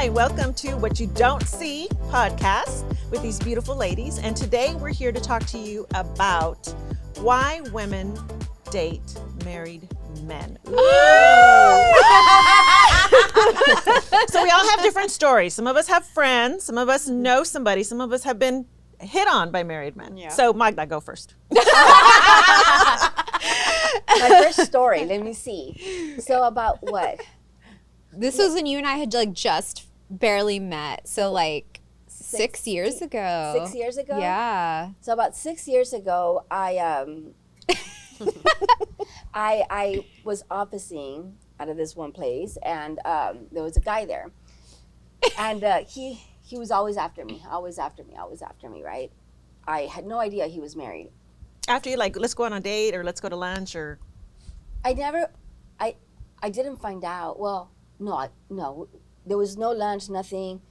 Hi, welcome to What You Don't See podcast with these beautiful ladies. And today we're here to talk to you about why women date married men. So we all have different stories. Some of us have friends, some of us know somebody, some of us have been hit on by married men. Yeah. So Magda, go first. My first story, let me see. So about what? This was when you and I had just barely met. So like 6 years ago. 6 years ago? Yeah. So about 6 years ago, I was officing out of this one place, and there was a guy there, and he was always after me, right? I had no idea he was married. After you let's go on a date or let's go to lunch or? I didn't find out. Well, no, there was no lunch, nothing.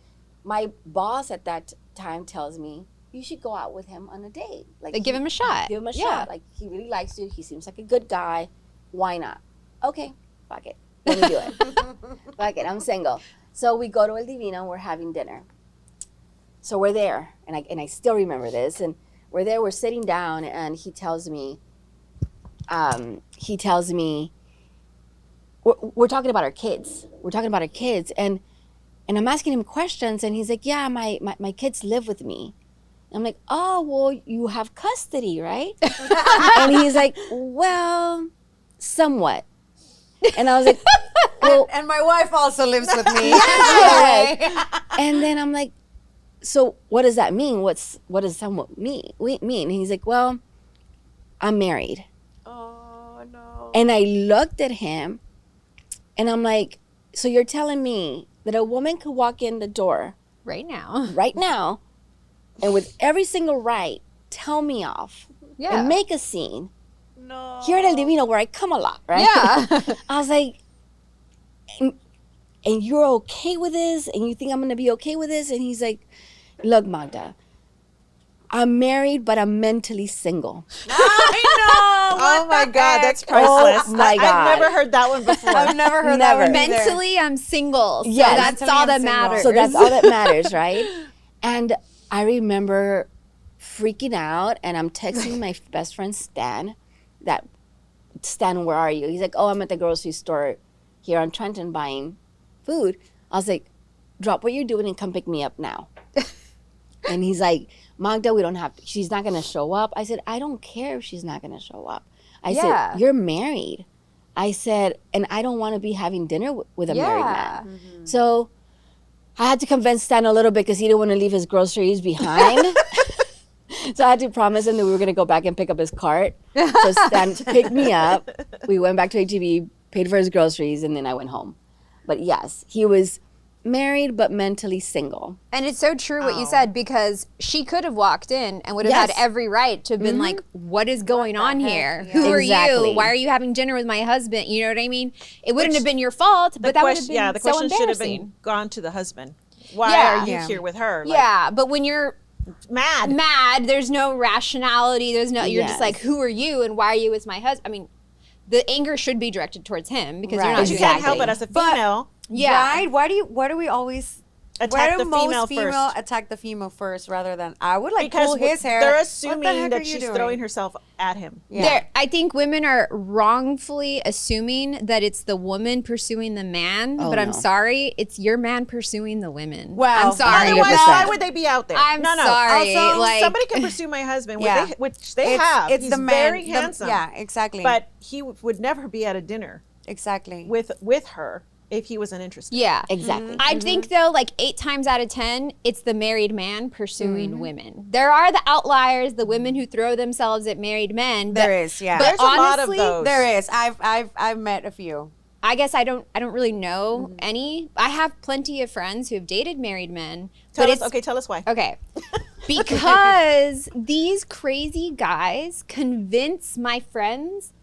My boss at that time tells me, you should go out with him on a date. Give him a shot. Give him a shot. Like, he really likes you. He seems like a good guy. Why not? Okay, fuck it. Let me do it. Fuck it, I'm single. So we go to El Divino and we're having dinner. So we're there, and I still remember this. And we're there, we're sitting down, and he tells me, we're talking about our kids. And I'm asking him questions, and he's like, yeah, my kids live with me. I'm like, oh, well, you have custody, right? And he's like, well, somewhat. And I was like, well. And my wife also lives with me. Yeah. And then I'm like, so what does that mean? What does somewhat mean? And he's like, well, I'm married. Oh, no. And I looked at him, and I'm like, so you're telling me that a woman could walk in the door Right now, and with every single right, tell me off and make a scene here at El Divino, where I come a lot, right? Yeah. I was like, and you're okay with this? And you think I'm going to be okay with this? And he's like, look, Magda, I'm married, but I'm mentally single. I know. Oh my God, that's priceless. Oh my God. I've never heard that one before. I've never heard that one either. Mentally, I'm single. So Yes. that's Mentally, all I'm that single. matters. So that's all that matters, right? And I remember freaking out, and I'm texting my best friend Stan, where are you? He's like, oh, I'm at the grocery store here on Trenton buying food. I was like, drop what you're doing and come pick me up now. And he's like, Magda, we don't have to, she's not going to show up. I said, I don't care if she's not going to show up. I said, you're married. I said, and I don't want to be having dinner with a married man. Mm-hmm. So I had to convince Stan a little bit because he didn't want to leave his groceries behind. So I had to promise him that we were going to go back and pick up his cart. So Stan picked me up. We went back to HEB, paid for his groceries, and then I went home. But yes, he was married but mentally single. And it's so true what you said, because she could have walked in and would have had every right to have been like, what is going on here? Yeah. Who are you? Why are you having dinner with my husband? You know what I mean? It wouldn't have been your fault, but that would have been the so question should have embarrassing. been gone to the husband. Why are you here with her? Yeah, but when you're mad, there's no rationality. There's no, you're just like, who are you and why are you with my husband? I mean, the anger should be directed towards him, because you're not. You can't help it as a female. Right? Why do we always attack the female most female first? attack the female first rather than I would Because pull his hair. They're assuming that she's she's throwing herself at him. Yeah. I think women are wrongfully assuming that it's the woman pursuing the man, but I'm sorry, it's your man pursuing the women. Well, I'm sorry. Otherwise, why would they be out there? I'm no. sorry. Also, like, somebody can pursue my husband, which they It's have. He's the man, very handsome. Yeah, exactly. But he would never be at a dinner exactly with her if he wasn't interested. Yeah, Exactly. I think though, 8 times out of 10, it's the married man pursuing women. There are the outliers, the women who throw themselves at married men. But, there is, yeah. But There's honestly, a lot of those. There is. I've met a few. I guess I don't really know any. I have plenty of friends who have dated married men. Tell us why. Okay. Because these crazy guys convince my friends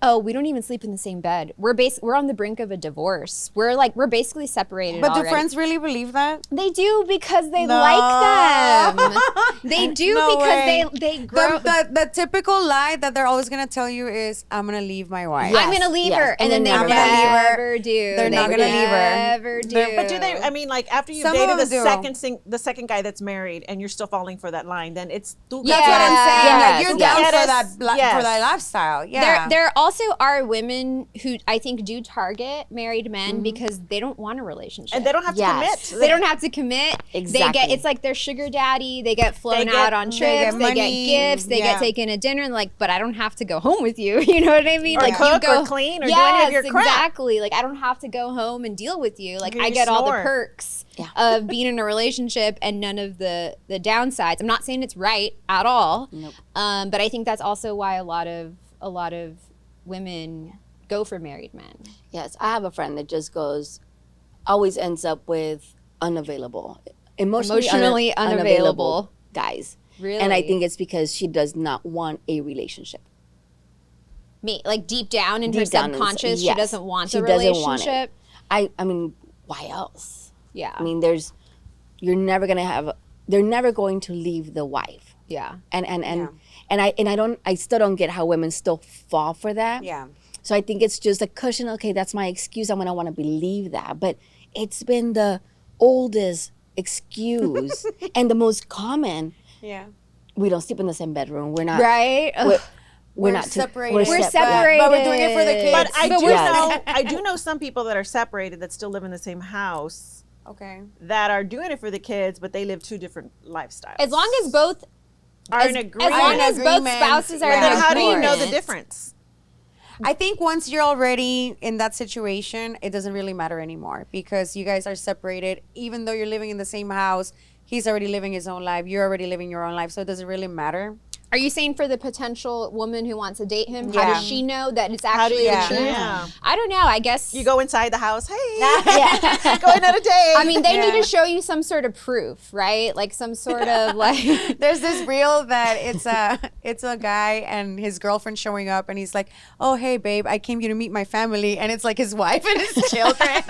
oh, we don't even sleep in the same bed. We're on the brink of a divorce. We're basically separated But already. do friends really believe that? They do because they No. like them. They do No because way. they grow. The typical lie that they're always gonna tell you is, "I'm gonna leave my wife." Yeah. I'm gonna leave Yes. her, and then they never never do. do. They're not gonna leave her. Never do. They're- But do they? I mean, like after you've Some of dated them do. the second guy that's married, and you're still falling for that line, then it's Yeah. That's what I'm saying. Like, Yes, you're yes. down for Yes, that yes. for that lifestyle. Yeah. There also are women who I think do target married men because they don't want a relationship. and they don't have to Yes. commit. They don't have to commit. Exactly. It's like their sugar daddy. They get flown get- out on they trips. get They money. get gifts. They Yeah. get taken to dinner. And like, but I don't have to go home with you. You know what I mean? Or like cook you go or clean or do yes, any of your crap. exactly. Like I don't have to go home and deal with you. Like Hear I you get all the snore. perks Yeah. of being in a relationship and none of the downsides. I'm not saying it's right at all. Nope. But I think that's also why a lot of women go for married men. Yes, I have a friend that just always ends up with unavailable, Emotionally unavailable. guys. Really? And I think it's because she does not want a relationship. Me, like deep down in her Deep down subconscious, yes. she doesn't want She a doesn't relationship. want it. I mean, why else? Yeah. I mean, you're never gonna have. They're never going to leave the wife. yeah. And I still don't get how women still fall for that. Yeah. So I think it's just a cushion. Okay, that's my excuse. I'm gonna want to believe that, but it's been the oldest excuse and the most common. Yeah. We don't sleep in the same bedroom. We're not. Right? We're not separated. We're separate. separated. But we're doing it for the kids. But I But do we're- know I do know some people that are separated that still live in the same house Okay. that are doing it for the kids, but they live two different lifestyles. As long as both are in agreement. as long in as both agreement, spouses are yeah. in then how do you know the agreement. difference? I think once you're already in that situation, it doesn't really matter anymore because you guys are separated. Even though you're living in the same house, he's already living his own life. You're already living your own life. So it doesn't really matter. Are you saying for the potential woman who wants to date him, how Yeah. does she know that it's How do actually you the truth? yeah. I don't know. I guess You go inside the house, hey, Yeah. going on a date. I mean, they Yeah. need to show you some sort of proof, right? Like some sort of like There's this reel that it's a guy and his girlfriend showing up and he's like, "Oh, hey babe, I came here to meet my family." And it's like his wife and his children.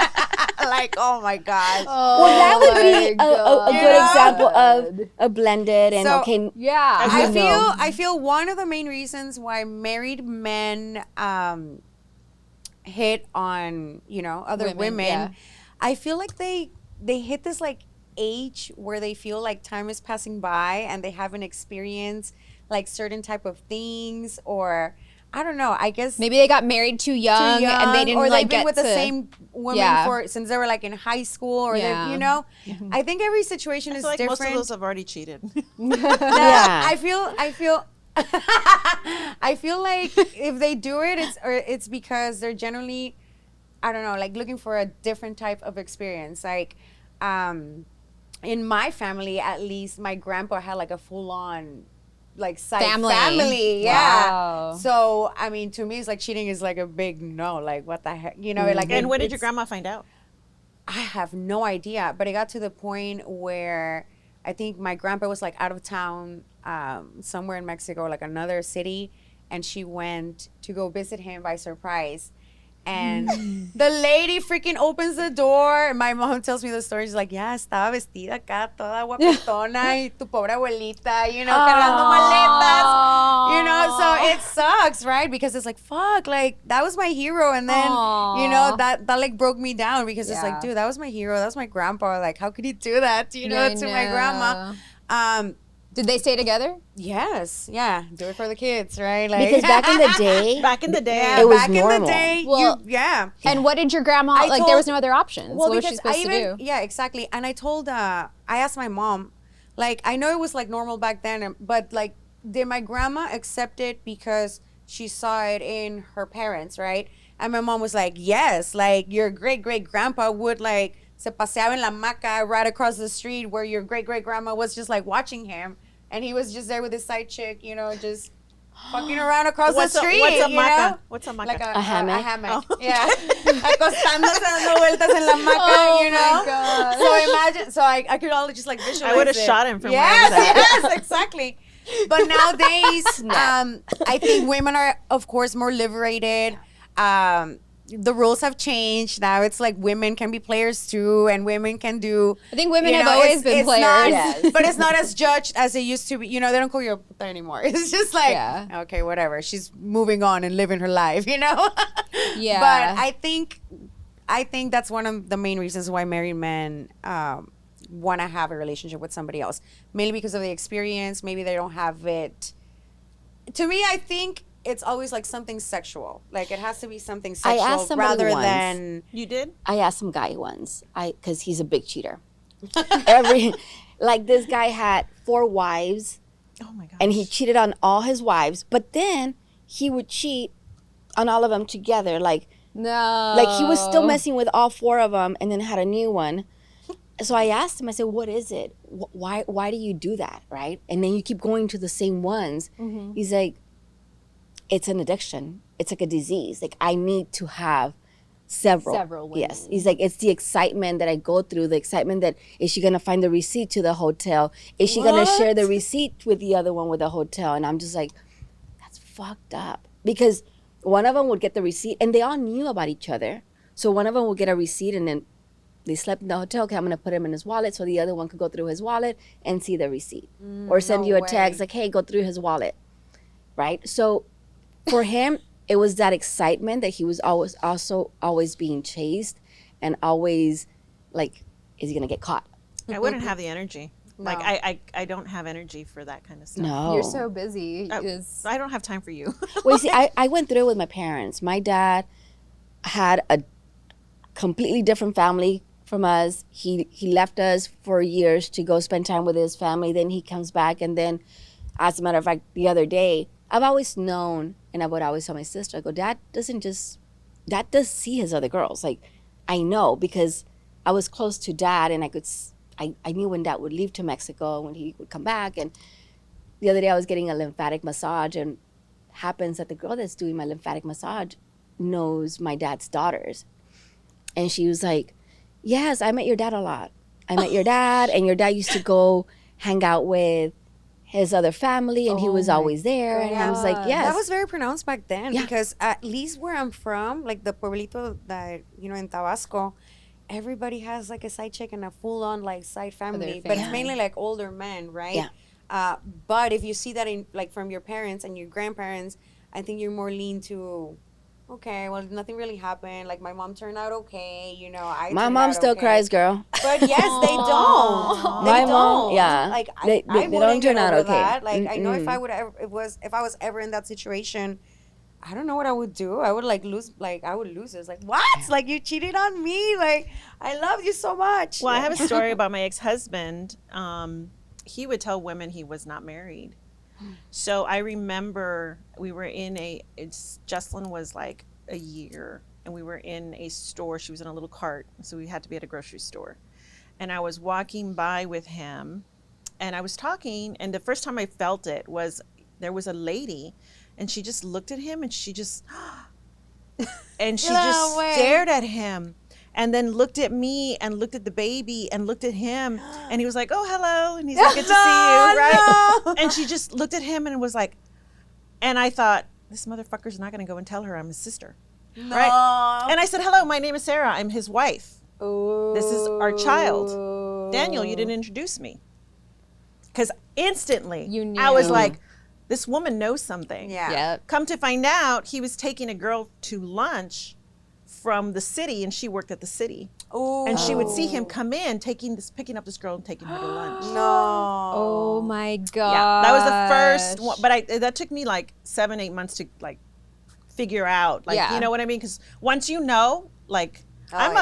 Like, oh my gosh. Oh, Well, that would be my a good God. example of a blended and So- okay. Yeah. I know. I feel one of the main reasons why married men hit on, other women, yeah. I feel like they hit this like age where they feel like time is passing by and they haven't experienced like certain type of things, or I don't know, I guess Maybe they got married too young, and they didn't or like they've been get with to, the same woman Yeah. since they were like in high school, or Yeah. they, I think every situation I is feel like different. most of those have already cheated. Yeah. I feel I feel like if they do it, it's because they're generally, I don't know, like looking for a different type of experience. Like, in my family, at least, my grandpa had like a full on like side family. Yeah. Wow. So I mean, to me, it's like cheating is like a big no. Like, what the heck, Like, And when did your it's- grandma find out? I have no idea, but it got to the point where I think my grandpa was like out of town, somewhere in Mexico, like another city, and she went to go visit him by surprise. And the lady freaking opens the door. And my mom tells me the story. She's like, "Yeah, estaba vestida acá, toda guapetona, y tu pobre abuelita, cargando maletas." So it sucks, right? Because it's like, fuck, like, that was my hero. And then, Aw. that like broke me down because it's Yeah. like, dude, that was my hero. That was my grandpa. Like, how could he do that, to my grandma? Did they stay together? Yes. Yeah. Do it for the kids, right? Like, Because back in the day, Back in the day, yeah, It was back in normal. the day, Well, yeah. And what did your grandma I like? There told- was no other options. Well, what was she because supposed to do? yeah, exactly. And I told, I asked my mom, like, I know it was like normal back then, but like, did my grandma accept it because she saw it in her parents, right? And my mom was like, yes, like your great great grandpa would like se paseaba en la hamaca right across the street where your great great grandma was just like watching him, and he was just there with his side chick, just fucking around across What's the a- street. what's a you maca? know? What's a maca? Like A hammock? A hammock. Oh. Yeah. Acostándose dando vueltas en la hamaca, Oh you know? my God. So imagine, so I could all just like visualize I would have it. shot him from yes, where I was at. yes, exactly. But nowadays, I think women are, of course, more liberated. The rules have changed. Now it's like women can be players too, and women can do. I think women have always been players. Yes. But it's not as judged as it used to be. You know, they don't call you a puta anymore. It's just like, okay, whatever. She's moving on and living her life, you know? Yeah. But I think that's one of the main reasons why married men want to have a relationship with somebody else. Mainly because of the experience. Maybe they don't have it. To me, I think it's always like something sexual. Like it has to be something sexual I asked somebody rather once. than. You did? I asked some guy once, because he's a big cheater. Like this guy had 4 wives. Oh my gosh. And he cheated on all his wives, but then he would cheat on all of them together. Like he was still messing with all 4 of them, and then had a new one. So I asked him, I said, what is it? Why do you do that, right? And then you keep going to the same ones. Mm-hmm. He's like, it's an addiction. It's like a disease. Like I need to have several women. Yes. He's like, it's the excitement that I go through, the excitement that, is she going to find the receipt to the hotel? Is she going to share the receipt with the other one with the hotel? And I'm just like, that's fucked up. Because one of them would get the receipt, and they all knew about each other. So one of them would get a receipt, and then they slept in the hotel. Okay, I'm going to put him in his wallet, so the other one could go through his wallet and see the receipt. Or send you a text like, hey, go through his wallet. Right? So for him, it was that excitement that he was always being chased, and always like, is he gonna get caught? I wouldn't have the energy. No. Like I don't have energy for that kind of stuff. No, you're so busy. I don't have time for you. Well, you see, I went through it with my parents. My dad had a completely different family from us. He left us for years to go spend time with his family. Then he comes back, and then, as a matter of fact, the other day, I've always known, and I would always tell my sister, I go, Dad does see his other girls. Like, I know, because I was close to Dad, and I knew when Dad would leave to Mexico, when he would come back. And the other day I was getting a lymphatic massage, and happens that the girl that's doing my lymphatic massage knows my dad's daughters. And she was like, yes, I met your dad a lot. I met your dad, and your dad used to go hang out with his other family, and he was always there. God. And I was like, yes. That was very pronounced back then, because at least where I'm from, like the pueblito that, in Tabasco, everybody has like a side chick and a full-on like side family, but it's mainly like older men, right? Yeah. But if you see that in like from your parents and your grandparents, I think you're more lean to, okay, well, nothing really happened. Like, my mom turned out okay, my mom still cries, girl. But yes, they don't. My mom, yeah. Like, they don't turn out okay. That. Like, I know if I was ever in that situation, I don't know what I would do. I would lose it. It's like, what? Like, you cheated on me? Like, I love you so much. Well, I have a story about my ex-husband. He would tell women he was not married. So I remember we were Jesslyn was like a year, and we were in a store. She was in a little cart, so we had to be at a grocery store. And I was walking by with him, and I was talking, and the first time I felt it was there was a lady, and she just looked at him, and she just stared at him. And then looked at me, and looked at the baby, and looked at him, and he was like, oh, hello. And he's like, good to see you, right? No. And she just looked at him and was like, and I thought, this motherfucker's not going to go and tell her I'm his sister, right? And I said, hello, my name is Sarah. I'm his wife. Ooh. This is our child. Daniel, you didn't introduce me. Because instantly, you knew. I was like, this woman knows something. Yeah. Yep. Come to find out, he was taking a girl to lunch from the city, and she worked at the city. Ooh. And she would see him come in, picking up this girl and taking her to lunch. No. Oh my God. Yeah, that was the first one, but that took me like 7-8 months to like figure out, like, you know what I mean? Because once you know, like, I'm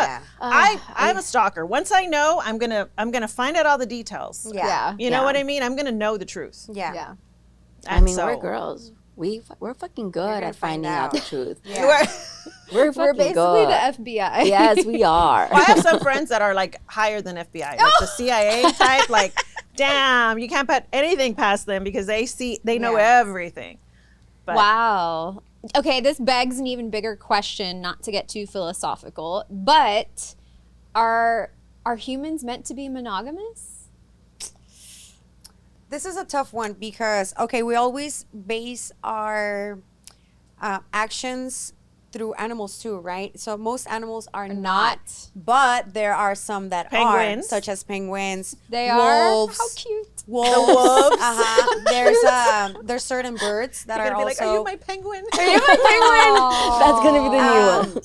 a stalker. Once I know, I'm gonna find out all the detaels. Yeah. You know what I mean? I'm gonna know the truth. Yeah. I mean, we're girls. We're fucking good at finding out the truth. Yeah. We're basically good. The FBI. Yes, we are. Well, I have some friends that are like higher than FBI, like the CIA type. Like, damn, you can't put anything past them because they know everything. But, wow. Okay, this begs an even bigger question, not to get too philosophical, but are humans meant to be monogamous? this is a tough one because, okay, we always base our actions through animals too, right? So most animals are not, but there are some that Penguins. are, such as penguins. They wolves, are. How cute. Wolves. The wolves. There's certain birds that You're are gonna be also. like, are you my penguin? Are you my penguin? That's gonna be the new one.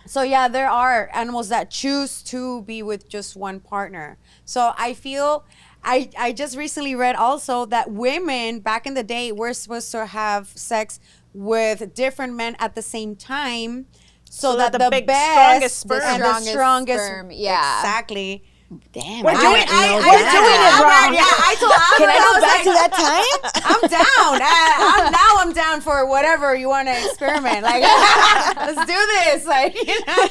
So yeah, there are animals that choose to be with just one partner. So I feel I just recently read also that women back in the day were supposed to have sex with different men at the same time so that the big, best strongest sperm. and the strongest sperm, yeah. exactly. Damn, We're I doing- didn't know we're that. doing it wrong. Yeah, I told Can I go was back like, to that time? I'm down. I'm down for whatever you want to experiment. Like, let's do this. Like, you know.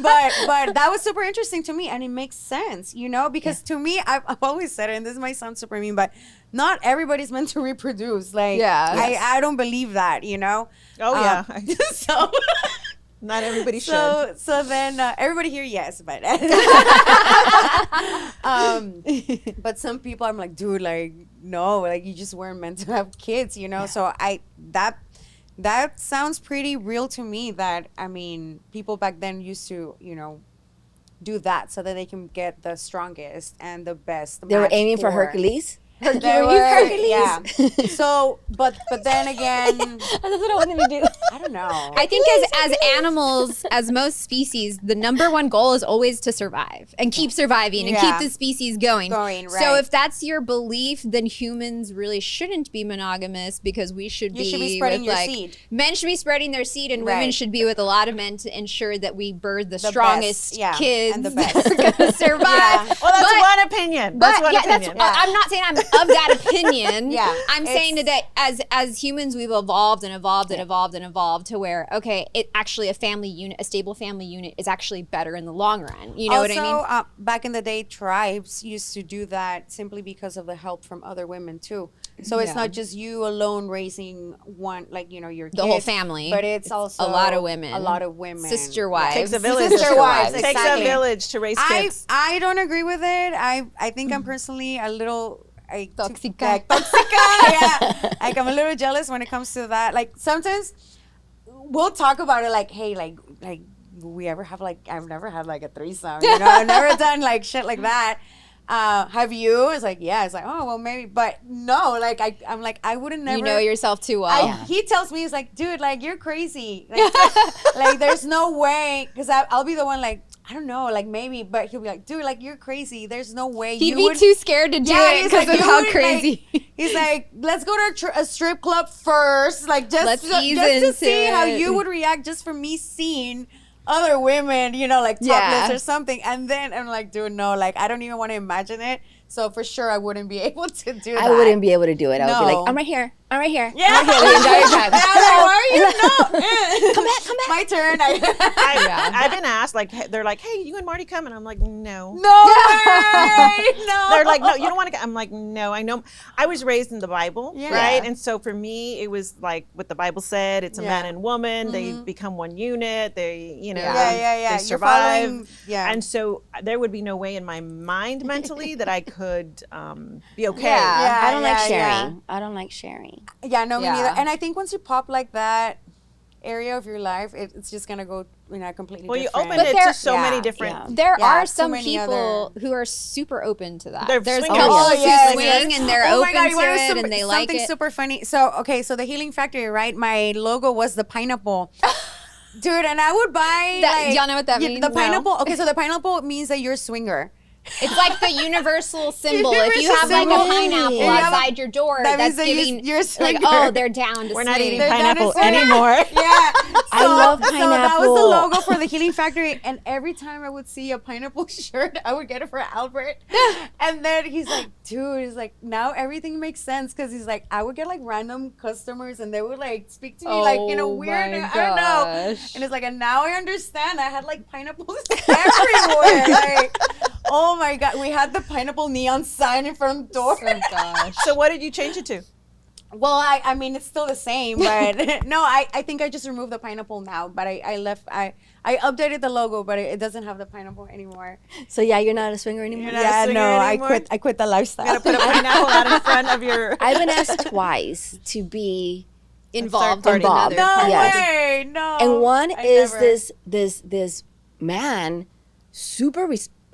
But that was super interesting to me, and it makes sense, you know, because to me, I've always said it, and this might sound super mean, but not everybody's meant to reproduce. Like, I don't believe that, you know. Oh yeah. So. Not everybody should. So then everybody here, yes, but but some people I'm like, dude, like no, like you just weren't meant to have kids, you know. Yeah. So that sounds pretty real to me. That I mean, people back then used to, you know, do that so that they can get the strongest and the best. They were aiming for Hercules. Hercules. Yeah. So, but then again, That's what I wanted to do. I don't know. I think as animals, as most species, the number one goal is always to survive and keep surviving and keep the species going. Right. So if that's your belief, then humans really shouldn't be monogamous because we should You should be spreading with, your like, seed. Men should be spreading their seed and women should be with a lot of men to ensure that we birth the strongest best, kids and the that best. are going to survive. Well, that's one opinion. That's one opinion. I'm not saying I'm of that opinion. I'm it's- saying that as humans, we've evolved and evolved and evolved and evolved to where, okay, it actually a family unit, a stable family unit is actually better in the long run. You know what I mean? Also, back in the day, tribes used to do that simply because of the help from other women too. So it's not just you alone raising one, like, you know, your The whole kids, family. but it's also a lot of women. A lot of women. Sister wives. Takes a village. Sister wives, Takes a exactly. village to raise kids. I don't agree with it. I think I'm personally a little Toxica. Like, yeah. Like I'm a little jealous when it comes to that. Like sometimes we'll talk about it like, hey, like we ever have like I've never had like a threesome. You know, I've never done like shit like that. Have you? It's like, yeah. It's like, oh well, maybe, but no. Like I'm like I wouldn't never. You know yourself too well. He tells me, he's like, dude, like you're crazy. Like, like there's no way, because I'll be the one like, I don't know, like maybe, but he'll be like, dude, like you're crazy. There's no way. He'd be too scared to do it he's because like, of you how would, crazy. Like, he's like, let's go to a strip club first, like Let's just ease to into see how it. you would react just from me seeing other women, you know, like topless or something. And then I'm like, dude, no, like I don't even want to imagine it. So for sure, I wouldn't be able to do that. I wouldn't be able to do it. I would be No. like, I'm right here. I'm right here. Yeah. I'm right here the entire time. Yeah, I'm like, why are you no? Come back. My turn. I've been asked, like, they're like, hey, you and Marty come? And I'm like, no. No way. No. They're like, no, you don't want to come. I'm like, no, I know. I was raised in the Bible, Yeah. right? And so for me, it was like what the Bible said. It's a Yeah. man and woman. They become one unit. They, you know, Yeah. they You're survive. following- yeah. And so there would be no way in my mind mentally that I could be okay. Yeah. I don't like yeah. sharing. I don't like sharing. Yeah, no, me Yeah. neither. And I think once you pop like that area of your life, it's just gonna go in a completely Well, you different. open But it there- to so yeah, many different. yeah. There Yeah, are so some many people who are super open to that. They're There's swingers. couples Oh, who yes, swing yes. and they're Oh my open God, you to wanna know it and they like something it. super funny. So the Healing Factory, right? My logo was the pineapple. Dude, and I would buy Y'all know what that means? The No. pineapple. Okay, so the pineapple means that you're a swinger. It's like the universal symbol. If you Universal have like a symbol. pineapple If you have a- outside your door, that that's means that giving you're a like, swinger. oh, they're down to We're not swing. eating They're down to pineapple swing. anymore. Yeah. I love So that was the pineapple. logo for the Healing Factory. And every time I would see a pineapple shirt, I would get it for Albert. And then he's like, dude, he's like, now everything makes sense. Because he's like, I would get like random customers and they would like speak to me like in a Oh weird, my I don't know. gosh. And it's like, and now I understand. I had like pineapples everywhere. Like, oh my God. We had the pineapple neon sign in front of the door. Oh gosh. So what did you change it to? Well, I mean, it's still the same, but no, I think I just removed the pineapple now. But I updated the logo, but it doesn't have the pineapple anymore. So yeah, you're not a swinger anymore. You're not a swinger anymore? I quit the lifestyle. Gotta put a pineapple out in front of your. I've been asked twice to be Involved third in party. another. No Yes. way, no. and one I is never. this man, super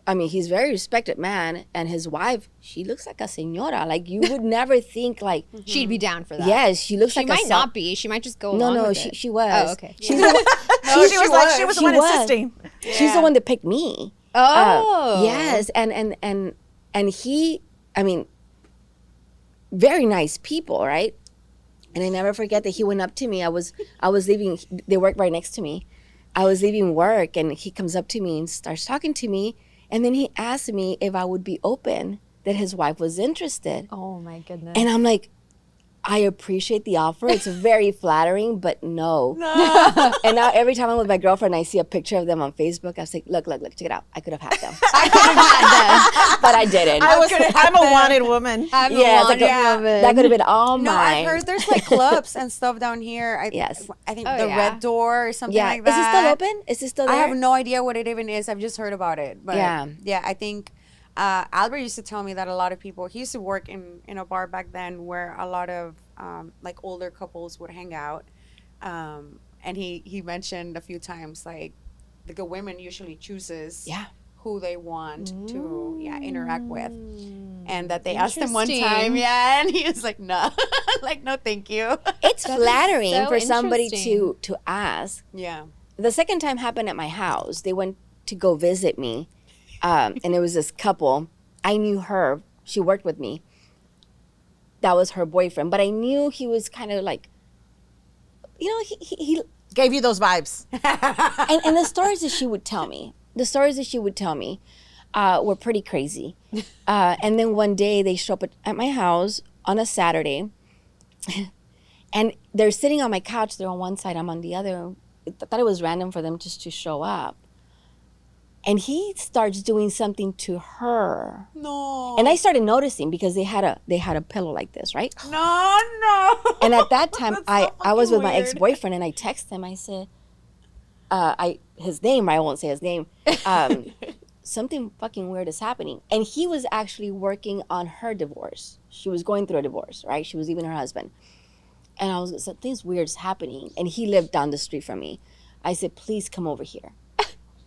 I mean, he's very respected man, and his wife, she looks like a señora. Like you would never think like. She'd be down for that. Yes, she looks She like might a not be. She might just go No, along no, with she it. she was. Oh, okay. She's the one, No, she was like she was the She one was. insisting. She's the one that picked me. Oh. Yes, and he, I mean, very nice people, right? And I never forget that he went up to me. I was leaving. They worked right next to me. I was leaving work, and he comes up to me and starts talking to me. And then he asked me if I would be open, that his wife was interested. Oh my goodness. And I'm like, I appreciate the offer. It's very flattering, but no. And now every time I'm with my girlfriend, I see a picture of them on Facebook. I was like, look, check it out. I could have had them. I could have had But I didn't. I'm a wanted woman. I'm Yes, a like wanted woman. that could have been all No, mine. I've heard there's like clubs and stuff down here. Yes. I think Oh, the yeah. Red Door or something Yeah. like Is that. it still open? Is it still there? I have no idea what it even is. I've just heard about it. But Yeah. I think Albert used to tell me that a lot of people, he used to work in a bar back then where a lot of like older couples would hang out. And he mentioned a few times like the women usually chooses Yeah. who they want to interact with. And that they asked him one time, Interesting. and he was like, no, like, no, thank you. It's flattering so for somebody interesting. to ask. Yeah. The second time happened at my house. They went to go visit me, and it was this couple. I knew her. She worked with me. That was her boyfriend, but I knew he was kind of like, you know, he Gave you those vibes. and the stories that she would tell me, were pretty crazy. And then one day they show up at my house on a Saturday, and they're sitting on my couch. They're on one side, I'm on the other. I thought it was random for them just to show up. And he starts doing something to her. No. And I started noticing because they had a pillow like this, right? No. And at that time, That's so I was with fucking my weird. ex-boyfriend, and I texted him. I said, his name, I won't say his name. Something fucking weird is happening. And he was actually working on her divorce. She was going through a divorce, right? She was leaving her husband. And I was, something's weird is happening. And he lived down the street from me. I said, please come over here.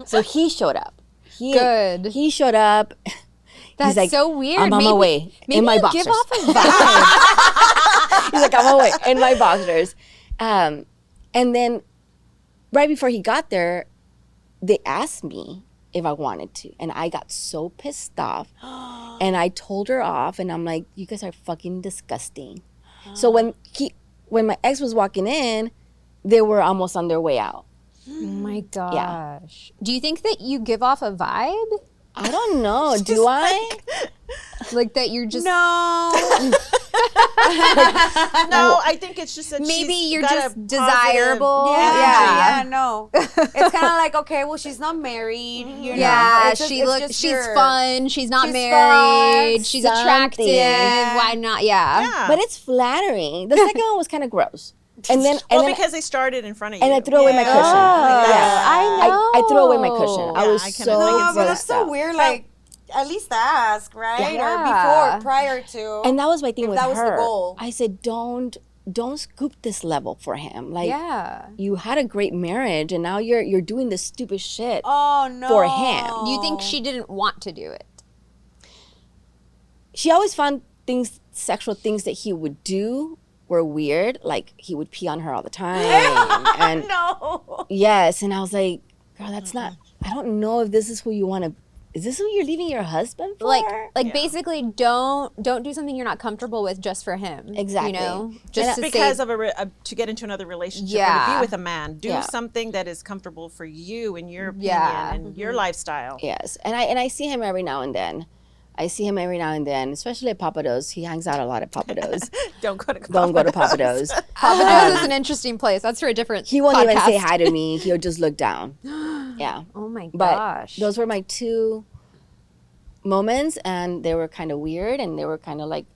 So he showed up. Good. He showed up. That's He's like, so weird. I'm on my way Maybe in my you boxers. give off a vibe. He's like, I'm on my way in my boxers. And then right before he got there, they asked me if I wanted to. And I got so pissed off. And I told her off. And I'm like, you guys are fucking disgusting. So when my ex was walking in, they were almost on their way out. Oh my gosh. Do you think that you give off a vibe? I don't know. Do I? Like that you're just No. No, I think it's just that maybe she's you're got a just positive- desirable. Yeah, no. It's kind of like, okay, well, she's not married, you know. Yeah, It's just- she it's looks. just She's your- fun. She's not She's married. fun, She's something. attractive. Yeah. Why not? Yeah. Yeah. But it's flattering. The second one was kind of gross. And then, well, and then because they started in front of you. and I threw away my cushion. Oh, Yeah. I know. I threw away my cushion. I Yeah, was I can so imagine. No, but that's grossed so out. weird. Like, at least ask, right? Yeah. Or before, prior to. And that was my thing If with that was the her. goal. I said, don't scoop this level for him. Like, Yeah. you had a great marriage, and now you're doing this stupid shit. Oh no. For him. Do you think she didn't want to do it? She always found sexual things that he would do were weird. Like, he would pee on her all the time. And No. yes, and I was like, girl, that's not. I don't know if this is who you want to. Is this who you're leaving your husband for? Like basically, don't do something you're not comfortable with just for him. Exactly. You know, And just to because say, of to get into another relationship or to Yeah. be with a man, do Yeah. something that is comfortable for you and your opinion Yeah. and your lifestyle. Yes, and I see him every now and then. Especially at Papados. He hangs out a lot at Papados. Don't go to Don't go to Papados. Papados is an interesting place. That's for a different. He won't even say podcast. hi to me. He'll just look down. Yeah. Oh my But gosh. those were my two moments, and they were kind of weird, and they were kind of like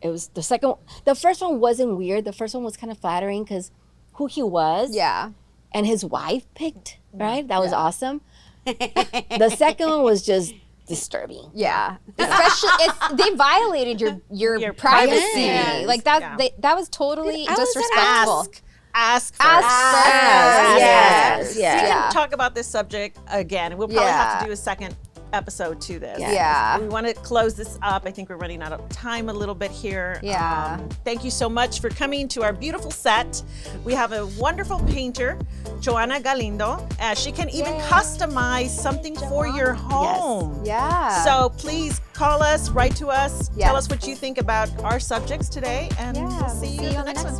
it was the second. The first one wasn't weird. The first one was kind of flattering because who he was. Yeah. And his wife picked, right? That was awesome. The second one was just disturbing. Yeah. Especially if they violated your privacy. Yes. Like that that was totally I was disrespectful. Ask first. Yes. We can talk about this subject again. We'll probably have to do a second episode to this. Yeah. We want to close this up. I think we're running out of time a little bit here. Yeah. Thank you so much for coming to our beautiful set. We have a wonderful painter, Joanna Galindo. She can even customize something for your home. Yeah. So please call us, write to us, tell us what you think about our subjects today, and we'll see you in the next one.